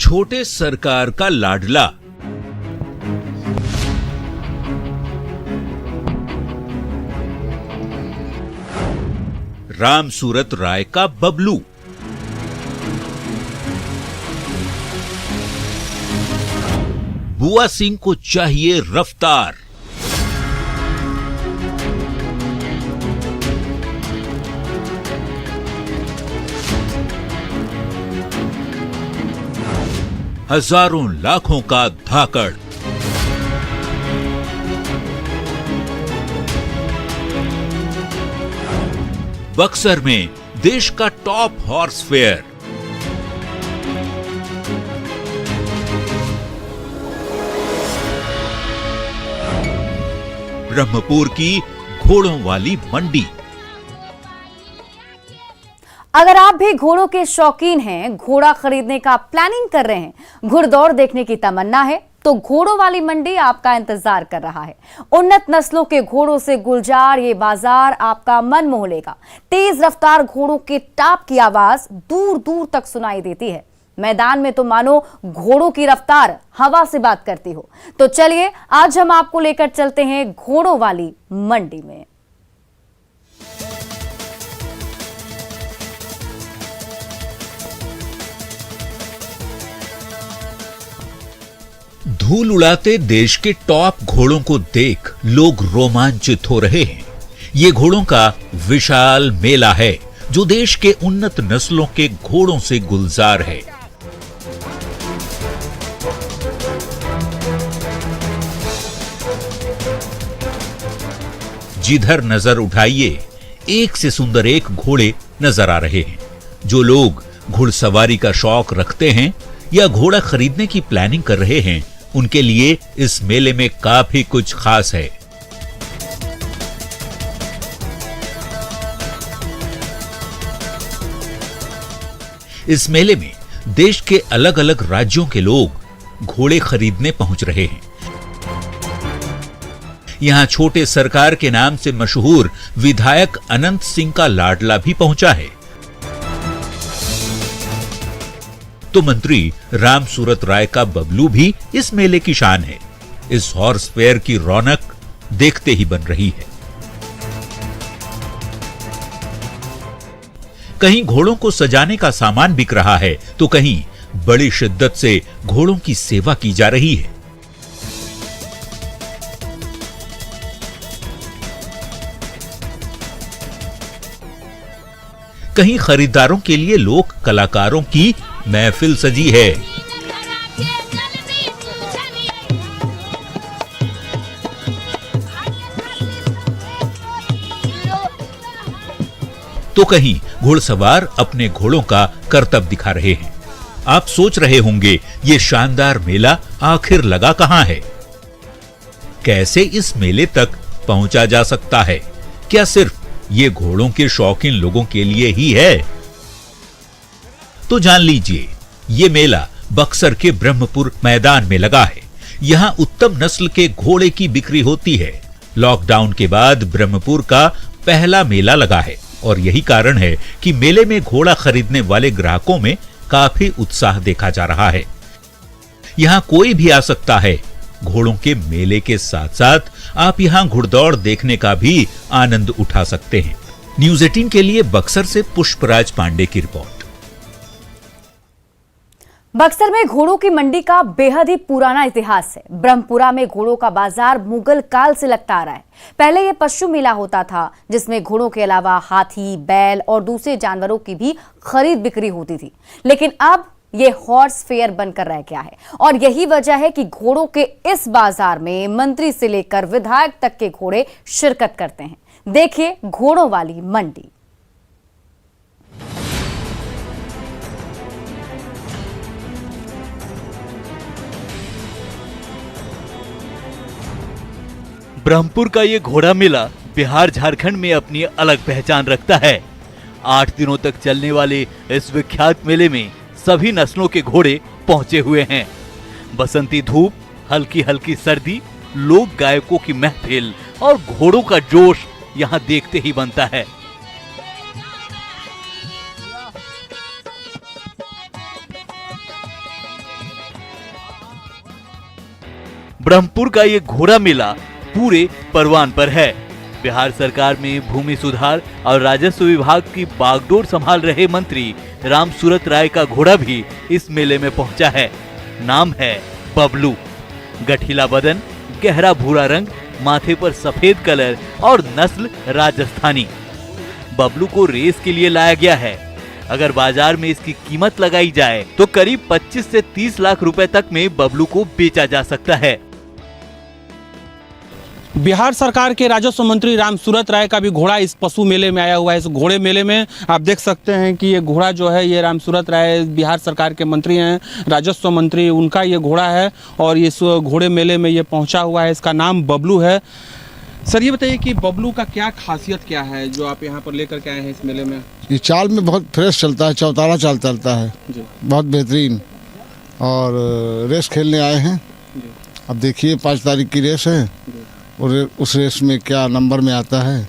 छोटे सरकार का लाडला। राम सूरत राय का बबलू। बुआ सिंह को चाहिए रफ्तार। हजारों लाखों का धाकड़। बक्सर में देश का टॉप हॉर्स फेयर। ब्रह्मपुर की घोड़ों वाली मंडी। अगर आप भी घोड़ों के शौकीन हैं, घोड़ा खरीदने का प्लानिंग कर रहे हैं, घुड़दौड़ देखने की तमन्ना है, तो घोड़ों वाली मंडी आपका इंतजार कर रहा है। उन्नत नस्लों के घोड़ों से गुलजार ये बाजार आपका मन मोह लेगा। तेज रफ्तार घोड़ों के टाप की आवाज दूर दूर तक सुनाई देती है। मैदान में तो मानो घोड़ों की रफ्तार हवा से बात करती हो। तो चलिए आज हम आपको लेकर चलते हैं घोड़ों वाली मंडी में। धूल उड़ाते देश के टॉप घोड़ों को देख लोग रोमांचित हो रहे हैं। ये घोड़ों का विशाल मेला है जो देश के उन्नत नस्लों के घोड़ों से गुलजार है। जिधर नजर उठाइए एक से सुंदर एक घोड़े नजर आ रहे हैं। जो लोग घुड़सवारी का शौक रखते हैं या घोड़ा खरीदने की प्लानिंग कर रहे हैं, उनके लिए इस मेले में काफी कुछ खास है। इस मेले में देश के अलग अलग राज्यों के लोग घोड़े खरीदने पहुंच रहे हैं। यहां छोटे सरकार के नाम से मशहूर विधायक अनंत सिंह का लाडला भी पहुंचा है, तो मंत्री राम सूरत राय का बबलू भी इस मेले की शान है। इस हॉर्स फेयर की रौनक देखते ही बन रही है। कहीं घोड़ों को सजाने का सामान बिक रहा है, तो कहीं बड़ी शिद्दत से घोड़ों की सेवा की जा रही है। कहीं खरीदारों के लिए लोक कलाकारों की महफिल सजी है। तो कहीं घुड़सवार अपने घोड़ों का करतब दिखा रहे हैं। आप सोच रहे होंगे ये शानदार मेला आखिर लगा कहां है? कैसे इस मेले तक पहुंचा जा सकता है? क्या सिर्फ ये घोड़ों के शौकीन लोगों के लिए ही है? तो जान लीजिए, ये मेला बक्सर के ब्रह्मपुर मैदान में लगा है। यहां उत्तम नस्ल के घोड़े की बिक्री होती है। लॉकडाउन के बाद ब्रह्मपुर का पहला मेला लगा है और यही कारण है कि मेले में घोड़ा खरीदने वाले ग्राहकों में काफी उत्साह देखा जा रहा है। यहां कोई भी आ सकता है। घोड़ों के मेले के साथ साथ आप यहां घुड़दौड़ देखने का भी आनंद उठा सकते हैं। न्यूज़ 18 के लिए बक्सर से पुष्पराज पांडे की रिपोर्ट। बक्सर में घोड़ों की मंडी का बेहद ही पुराना इतिहास है। ब्रह्मपुरा में घोड़ों का बाजार मुगल काल से लगता आ रहा है। पहले यह पशु मेला होता था जिसमें घोड़ों के अलावा हाथी, बैल और दूसरे जानवरों की भी खरीद बिक्री होती थी, लेकिन अब ये हॉर्स फेयर बनकर रह गया है और यही वजह है कि घोड़ों के इस बाजार में मंत्री से लेकर विधायक तक के घोड़े शिरकत करते हैं। देखिए घोड़ों वाली मंडी। ब्रह्मपुर का ये घोड़ा मेला बिहार झारखंड में अपनी अलग पहचान रखता है। 8 दिनों तक चलने वाले इस विख्यात मेले में सभी नस्लों के घोड़े पहुंचे हुए हैं। बसंती धूप, हल्की हल्की सर्दी, लोक गायकों की महफिल और घोड़ों का जोश यहां देखते ही बनता है। ब्रह्मपुर का ये घोड़ा मेला पूरे परवान पर है। बिहार सरकार में भूमि सुधार और राजस्व विभाग की बागडोर संभाल रहे मंत्री रामसूरत राय का घोड़ा भी इस मेले में पहुंचा है। नाम है बबलू। गठीला बदन, गहरा भूरा रंग, माथे पर सफेद कलर और नस्ल राजस्थानी। बबलू को रेस के लिए लाया गया है। अगर बाजार में इसकी कीमत लगाई जाए तो करीब 25 से 30 लाख रुपए तक में बबलू को बेचा जा सकता है। बिहार सरकार के राजस्व मंत्री रामसूरत राय का भी घोड़ा इस पशु मेले में आया हुआ है। इस घोड़े मेले में आप देख सकते हैं कि ये घोड़ा जो है, ये रामसूरत राय बिहार सरकार के मंत्री हैं, राजस्व मंत्री, उनका ये घोड़ा है और इस घोड़े मेले में ये पहुंचा हुआ है। इसका नाम बबलू है। सर ये बताइए कि बबलू का क्या खासियत क्या है जो आप यहाँ पर लेकर के आए हैं इस मेले में? ये चाल में बहुत फ्रेश चलता है, चौतारा चाल चलता है जी। बहुत बेहतरीन। और रेस खेलने आए हैं। अब देखिए 5 तारीख की रेस है और उस रेस में क्या नंबर में आता है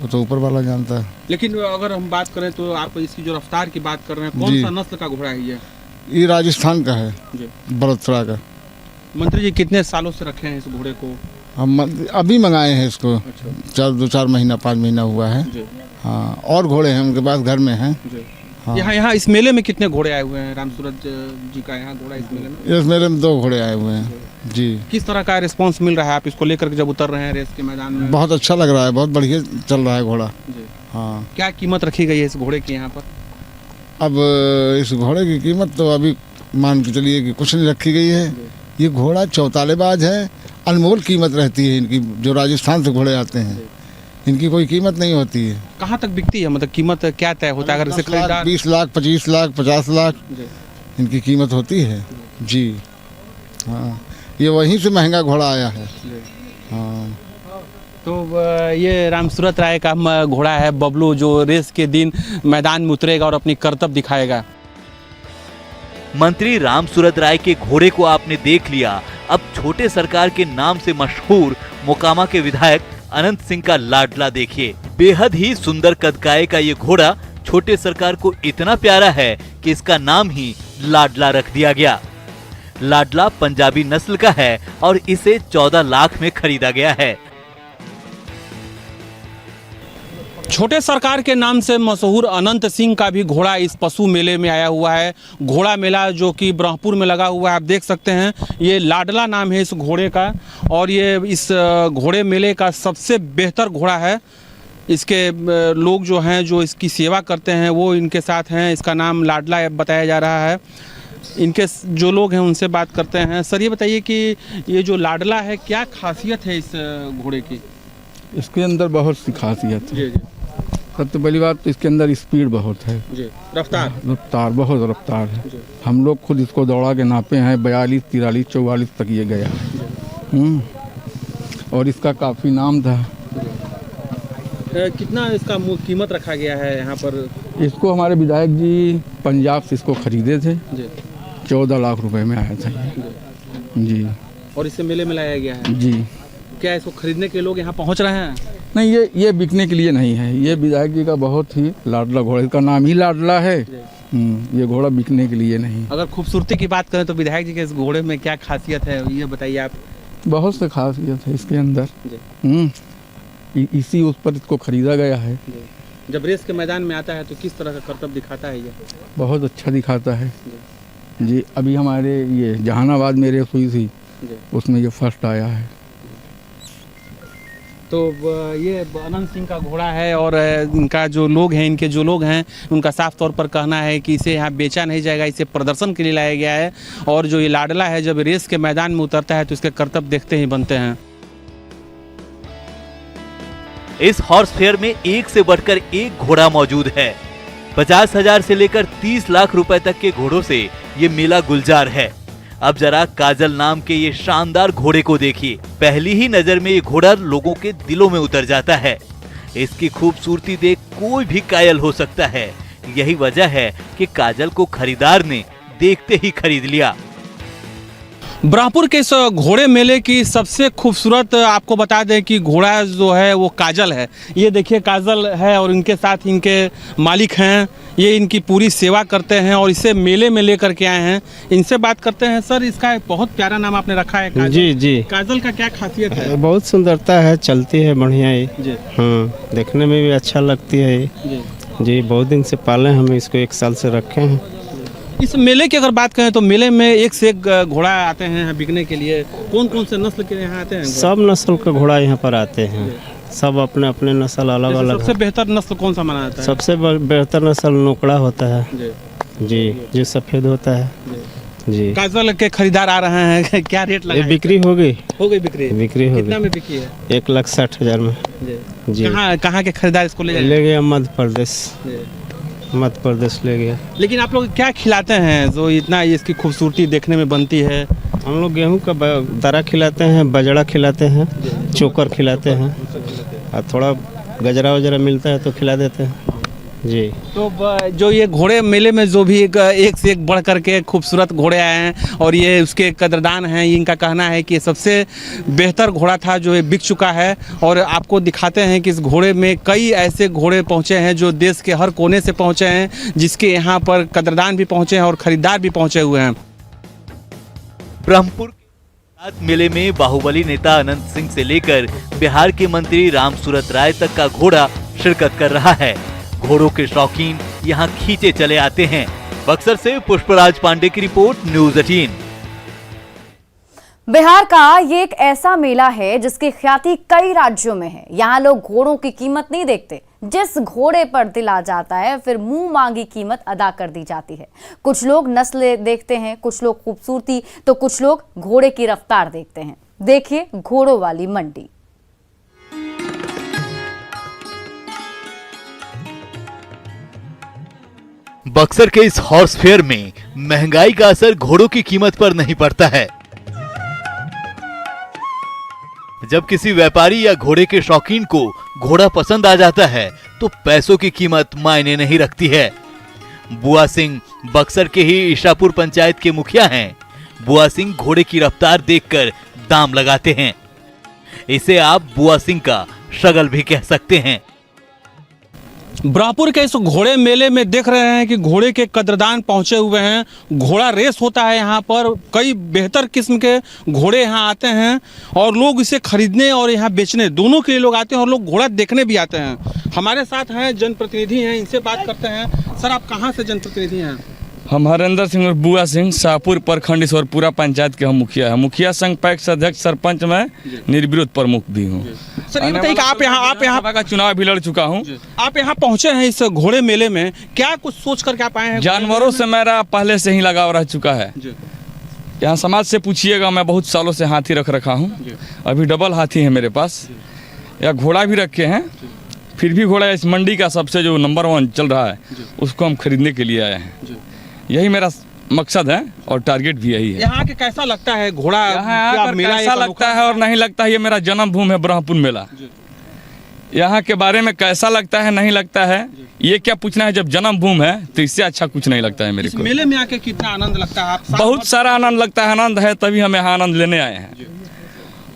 वो तो ऊपर वाला जानता है। लेकिन अगर हम बात करें तो आप इसकी जो रफ्तार की बात कर रहे हैं, कौन सा नस्ल का घोड़ा है ये राजस्थान का है, बड़ोदरा का। मंत्री जी कितने सालों से रखे हैं इस घोड़े को? हम अभी मंगाए हैं इसको। अच्छा। 2-4 महीना 5 महीना हुआ है। हाँ, और घोड़े हैं उनके पास घर में हैं। हाँ। यहाँ इस मेले में कितने घोड़े आए हुए हैं? रामसूरत जी का यहाँ घोड़ा इस मेले में? इस मेले में 2 घोड़े आए हुए हैं जी। किस तरह का रिस्पांस मिल रहा है आप इसको लेकर के जब उतर रहे हैं रेस के मैदान में? बहुत अच्छा लग रहा है, बहुत बढ़िया चल रहा है घोड़ा। हाँ। क्या कीमत रखी गई है इस घोड़े की यहाँ पर? अब इस घोड़े की कीमत तो अभी मान के चलिए कि कुछ नहीं रखी गई है। ये घोड़ा चौतालेबाज है, अनमोल कीमत रहती है इनकी। जो राजस्थान से घोड़े आते हैं इनकी कोई कीमत नहीं होती है। कहाँ तक बिकती है, मतलब कीमत क्या तय होता है? अगर इसे 10 लाख, 20 लाख, 25 लाख, 50 लाख इनकी कीमत होती है जी। हाँ, ये वहीं से महंगा घोड़ा आया है। हाँ। तो ये रामसूरत राय का घोड़ा है बबलू, जो रेस के दिन मैदान में उतरेगा और अपनी करतब दिखाएगा। मंत्री रामसूरत राय के घोड़े को आपने देख लिया। अब छोटे सरकार के नाम से मशहूर मोकामा के विधायक अनंत सिंह का लाडला देखिए। बेहद ही सुंदर कदकाए का ये घोड़ा छोटे सरकार को इतना प्यारा है कि इसका नाम ही लाडला रख दिया गया। लाडला पंजाबी नस्ल का है और इसे 14 लाख में खरीदा गया है। छोटे सरकार के नाम से मशहूर अनंत सिंह का भी घोड़ा इस पशु मेले में आया हुआ है। घोड़ा मेला जो कि ब्रह्मपुर में लगा हुआ है, आप देख सकते हैं। ये लाडला नाम है इस घोड़े का और ये इस घोड़े मेले का सबसे बेहतर घोड़ा है। इसके लोग जो हैं, जो इसकी सेवा करते हैं, वो इनके साथ हैं। इसका नाम लाडला बताया जा रहा है। इनके जो लोग हैं उनसे बात करते हैं। सर ये बताइए कि ये जो लाडला है, क्या खासियत है इस घोड़े की? इसके अंदर बहुत सी खासियत है। जी जी। सबसे पहली बात तो इसके अंदर स्पीड बहुत है जी। रफ्तार बहुत रफ्तार है। हम लोग खुद इसको दौड़ा के नापे हैं, 42, 43, 44 तक ये गया। और इसका काफ़ी नाम था। कितना इसका कीमत रखा गया है यहाँ पर? इसको हमारे विधायक जी पंजाब से इसको खरीदे थे जी। 14 लाख रुपए में आया था जी। और इसे मेले में लाया गया है जी। क्या इसको खरीदने के लोग यहाँ पहुँच रहे हैं? नहीं, ये बिकने के लिए नहीं है। ये विधायक जी का बहुत ही लाडला घोड़ा, इसका नाम ही लाडला है। ये घोड़ा बिकने के लिए नहीं। अगर खूबसूरती की बात करें तो विधायक जी के इस घोड़े में क्या खासियत है, ये बताइए आप। बहुत से खासियत है इसके अंदर। इसी उस पर इसको खरीदा गया है। जब रेस के मैदान में आता है तो किस तरह का करतब दिखाता है ये? बहुत अच्छा दिखाता है जी। अभी हमारे ये जहानाबाद में रेस हुई थी, उसमें ये फर्स्ट आया है। तो ये अनंत सिंह का घोड़ा है और इनका जो लोग हैं, इनके जो लोग हैं, उनका साफ तौर पर कहना है कि इसे यहाँ बेचा नहीं जाएगा, इसे प्रदर्शन के लिए लाया गया है। और जो ये लाडला है, जब रेस के मैदान में उतरता है तो इसके करतब देखते ही बनते हैं। इस हॉर्स फेयर में एक से बढ़कर एक घोड़ा मौजूद है। 50,000 से लेकर 30 लाख रुपए तक के घोड़ों से ये मेला गुलजार है। अब जरा काजल नाम के ये शानदार घोड़े को देखिए। पहली ही नजर में ये घोड़ा लोगों के दिलों में उतर जाता है। इसकी खूबसूरती देख कोई भी कायल हो सकता है। यही वजह है कि काजल को खरीदार ने देखते ही खरीद लिया। ब्रह्मपुर के इस घोड़े मेले की सबसे खूबसूरत आपको बता दें कि घोड़ा जो है वो काजल है। ये देखिए काजल है और इनके साथ इनके मालिक हैं, ये इनकी पूरी सेवा करते हैं और इसे मेले में लेकर के आए हैं। इनसे बात करते हैं। सर, इसका एक बहुत प्यारा नाम आपने रखा है काजल। जी जी, काजल का क्या खासियत है? बहुत सुंदरता है, चलती है बढ़िया ही। जी देखने में भी अच्छा लगती है जी। बहुत दिन से पाले हम इसको, 1 साल से रखे हैं। इस मेले की अगर बात करें तो मेले में एक से एक घोड़ा आते हैं बिकने के लिए। कौन कौन से नस्ल के यहाँ आते हैं? सब नस्ल के घोड़ा यहाँ पर आते हैं, सब अपने अपने नस्ल अलग अलग। सबसे बेहतर नस्ल कौन सा माना जाता है? सबसे बेहतर नस्ल नोकड़ा होता है जी, जो सफ़ेद होता है जी। काजल के खरीदार आ रहे हैं, क्या रेट लगा? बिक्री हो गई बिक्री हो गई। में बिकी है? 1,60,000 में जी। कहाँ के खरीदार इसको ले गया? मध्य प्रदेश ले गया। लेकिन आप लोग क्या खिलाते हैं जो इतना इसकी खूबसूरती देखने में बनती है? हम लोग गेहूं का दरा खिलाते हैं, बजड़ा खिलाते हैं, चोकर खिलाते हैं और थोड़ा गजरा वजरा मिलता है तो खिला देते हैं जी। तो जो ये घोड़े मेले में जो भी एक से एक बढ़ करके खूबसूरत घोड़े आए हैं और ये उसके कदरदान हैं, इनका कहना है कि ये सबसे बेहतर घोड़ा था जो ये बिक चुका है। और आपको दिखाते हैं कि इस घोड़े में कई ऐसे घोड़े पहुंचे हैं जो देश के हर कोने से पहुंचे हैं, जिसके यहाँ पर कदरदान भी पहुंचे हैं और खरीदार भी पहुंचे हुए हैं। ब्रह्मपुर मेले में बाहुबली नेता अनंत सिंह से लेकर बिहार के मंत्री रामसूरत राय तक का घोड़ा शिरकत कर रहा है। घोड़ों के शौकीन यहाँ खींचे चले आते हैं। बक्सर से पुष्पराज पांडे की रिपोर्ट, न्यूज़ 18। बिहार का ये एक ऐसा मेला है जिसकी ख्याति कई राज्यों में है। यहाँ लोग घोड़ों की कीमत नहीं देखते, जिस घोड़े पर दिल आ जाता है फिर मुंह मांगी कीमत अदा कर दी जाती है। कुछ लोग नस्ल देखते हैं, कुछ लोग खूबसूरती, तो कुछ लोग घोड़े की रफ्तार देखते हैं। देखिए घोड़ों वाली मंडी। बक्सर के इस हॉर्स फेयर में महंगाई का असर घोड़ों की कीमत पर नहीं पड़ता है। जब किसी व्यापारी या घोड़े के शौकीन को घोड़ा पसंद आ जाता है तो पैसों की कीमत मायने नहीं रखती है। बुआ सिंह बक्सर के ही ईशापुर पंचायत के मुखिया हैं। बुआ सिंह घोड़े की रफ्तार देखकर दाम लगाते हैं। इसे आप बुआ सिंह का शगल भी कह सकते हैं। ब्रह्मपुर के इस घोड़े मेले में देख रहे हैं कि घोड़े के कदरदान पहुंचे हुए हैं। घोड़ा रेस होता है यहाँ पर, कई बेहतर किस्म के घोड़े यहाँ आते हैं और लोग इसे खरीदने और यहाँ बेचने दोनों के लिए लोग आते हैं और लोग घोड़ा देखने भी आते हैं। हमारे साथ हैं जनप्रतिनिधि हैं, इनसे बात करते हैं। सर, आप कहाँ से जनप्रतिनिधि हैं? हम हरेंद्र सिंह और बुआ सिंह, शाहपुर प्रखंड ईश्वरपुरा पंचायत के हम मुखिया हैं। मुखिया संघ पैक्स अध्यक्ष, सरपंच में निर्विरोध प्रमुख भी हूँ। सर, ये बताइए कि आप यहाँ का चुनाव भी लड़ चुका हूँ। आप यहाँ पहुँचे हैं इस घोड़े मेले में, क्या कुछ सोच करके आप आए हैं? जानवरों से मेरा पहले से ही लगाव रह चुका है। यहाँ समाज से पूछिएगा, मैं बहुत सालों से हाथी रख रखा हूँ। अभी डबल हाथी है मेरे पास, या घोड़ा भी रखे हैं। फिर भी घोड़ा इस मंडी का सबसे जो नंबर 1 चल रहा है उसको हम खरीदने के लिए आए हैं। यही मेरा मकसद है और टारगेट भी यही है। यहाँ के कैसा लगता है घोड़ा? यहाँ कैसा लगता है और नहीं लगता है, ये मेरा जन्म भूमि है ब्रह्मपुर मेला। यहाँ के बारे में कैसा लगता है नहीं लगता है ये क्या पूछना है, जब जन्म भूमि है तो इससे अच्छा कुछ नहीं लगता है मेरे को। मेले में आके कितना आनंद लगता है? आप बहुत सारा आनंद लगता है, आनंद है तभी हम यहाँ आनंद लेने आए हैं।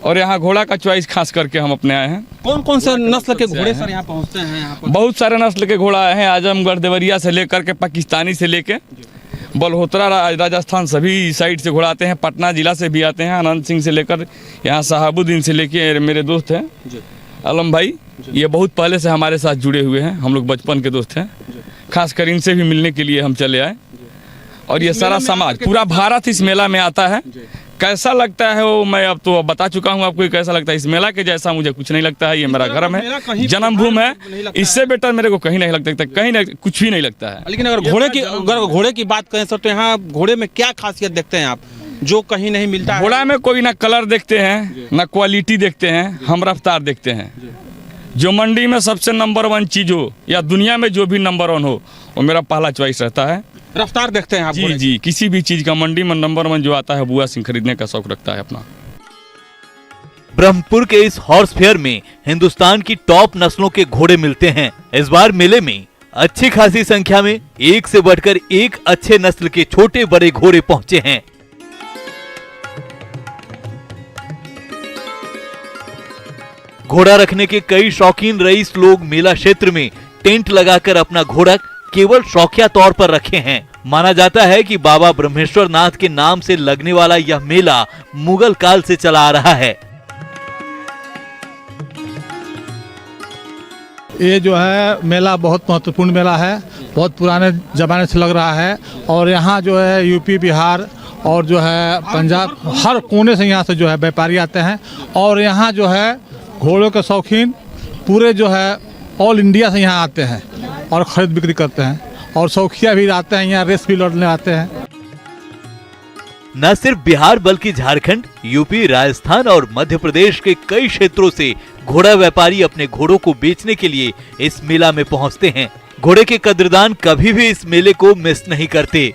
और यहाँ घोड़ा का चॉइस खास करके हम अपने आए हैं। कौन कौन से नस्ल के घोड़े सर यहाँ पहुँचते हैं? यहाँ पर बहुत सारे नस्ल के घोड़ा आए हैं, आजमगढ़ देवरिया से लेकर के पाकिस्तानी से लेके बलहोत्रा राजस्थान सभी साइड से घोड़ा आते हैं। पटना जिला से भी आते हैं, अनंत सिंह से लेकर यहाँ साहबुद्दीन से लेके मेरे दोस्त हैं आलम भाई, ये बहुत पहले से हमारे साथ जुड़े हुए हैं। हम लोग बचपन के दोस्त हैं। खासकर इनसे भी मिलने के लिए हम चले आए। और ये सारा समाज, पूरा भारत इस मेला में आता है। कैसा लगता है वो मैं अब तो बता चुका हूँ आपको। कैसा लगता है इस मेला के जैसा मुझे कुछ नहीं लगता है। ये मेरा घर है, जन्मभूमि है, इससे बेटर मेरे को कहीं नहीं लगता, कहीं नहीं, कुछ भी नहीं लगता है। लेकिन अगर घोड़े की बात करें सर तो यहाँ घोड़े में क्या खासियत देखते हैं आप जो कहीं नहीं मिलता है? घोड़ा में कोई ना कलर देखते हैं ना क्वालिटी देखते हैं, हम रफ्तार देखते हैं। जो मंडी में सबसे नंबर 1 चीज हो या दुनिया में जो भी नंबर 1 हो वो मेरा पहला चॉइस रहता है। रफ्तार देखते हैं आप? जी, किसी भी चीज का मंडी में नंबर 1 जो आता है बुआ सिंह खरीदने का शौक रखता है अपना। ब्रह्मपुर के इस हॉर्स फेयर में हिंदुस्तान की टॉप नस्लों के घोड़े मिलते हैं। इस बार मेले में अच्छी खासी संख्या में एक से बढ़कर एक अच्छे नस्ल के छोटे बड़े घोड़े पहुंचे हैं। घोड़ा रखने के कई शौकीन रईस लोग मेला क्षेत्र में टेंट लगाकर अपना घोड़ा केवल शौकिया तौर पर रखे हैं। माना जाता है कि बाबा ब्रह्मेश्वर नाथ के नाम से लगने वाला यह मेला मुगल काल से चला आ रहा है। ये जो है मेला बहुत महत्वपूर्ण मेला है, बहुत पुराने जमाने से लग रहा है और यहाँ जो है यूपी, बिहार और जो है पंजाब, हर कोने से यहाँ से जो है व्यापारी आते हैं और यहाँ जो है घोड़ों के शौकीन पूरे जो है ऑल इंडिया से यहाँ आते हैं और खरीद बिक्री करते हैं और शौकिया भी आते हैं, यहाँ रेस भी लड़ने आते हैं। न सिर्फ बिहार बल्कि झारखंड, यूपी, राजस्थान और मध्य प्रदेश के कई क्षेत्रों से घोड़ा व्यापारी अपने घोड़ों को बेचने के लिए इस मेला में पहुंचते हैं। घोड़े के कद्रदान कभी भी इस मेले को मिस नहीं करते।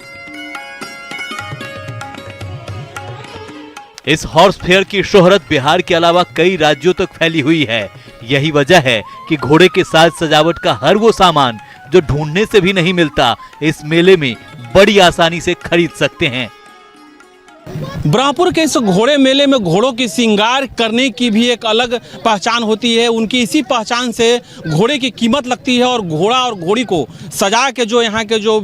इस हॉर्स फेयर की शोहरत बिहार के अलावा कई राज्यों तक फैली हुई है। यही वजह है कि घोड़े के साज सजावट का हर वो सामान जो ढूंढने से भी नहीं मिलता, इस मेले में बड़ी आसानी से खरीद सकते हैं। ब्रह्मपुर के इस घोड़े मेले में घोड़ों की श्रृंगार करने की भी एक अलग पहचान होती है। उनकी इसी पहचान से घोड़े की कीमत लगती है और घोड़ा और घोड़ी को सजा के जो यहाँ के जो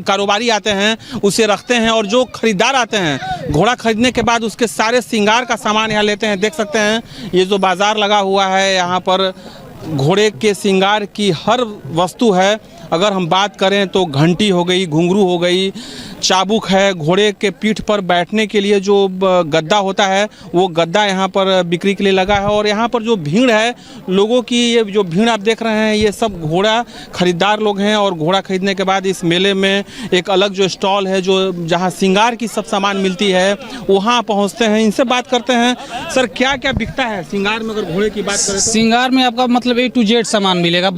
कारोबारी आते हैं उसे रखते हैं और जो खरीदार आते हैं घोड़ा खरीदने के बाद उसके सारे श्रृंगार का सामान यहाँ लेते हैं। देख सकते हैं ये जो बाजार लगा हुआ है, यहाँ पर घोड़े के श्रृंगार की हर वस्तु है। अगर हम बात करें तो घंटी हो गई, घुंघरू हो गई, चाबुक है, घोड़े के पीठ पर बैठने के लिए जो गद्दा होता है वो गद्दा यहाँ पर बिक्री के लिए लगा है। और यहाँ पर जो भीड़ है लोगों की, ये जो भीड़ आप देख रहे हैं ये सब घोड़ा खरीदार लोग हैं और घोड़ा खरीदने के बाद इस मेले में एक अलग जो स्टॉल है जो जहाँ श्रृंगार की सब सामान मिलती है वहाँ पहुँचते हैं। इनसे बात करते हैं। सर क्या क्या बिकता है श्रृंगार में? अगर घोड़े की बात करें तो श्रृंगार में आपका मतलब A to Z सामान मिलेगा।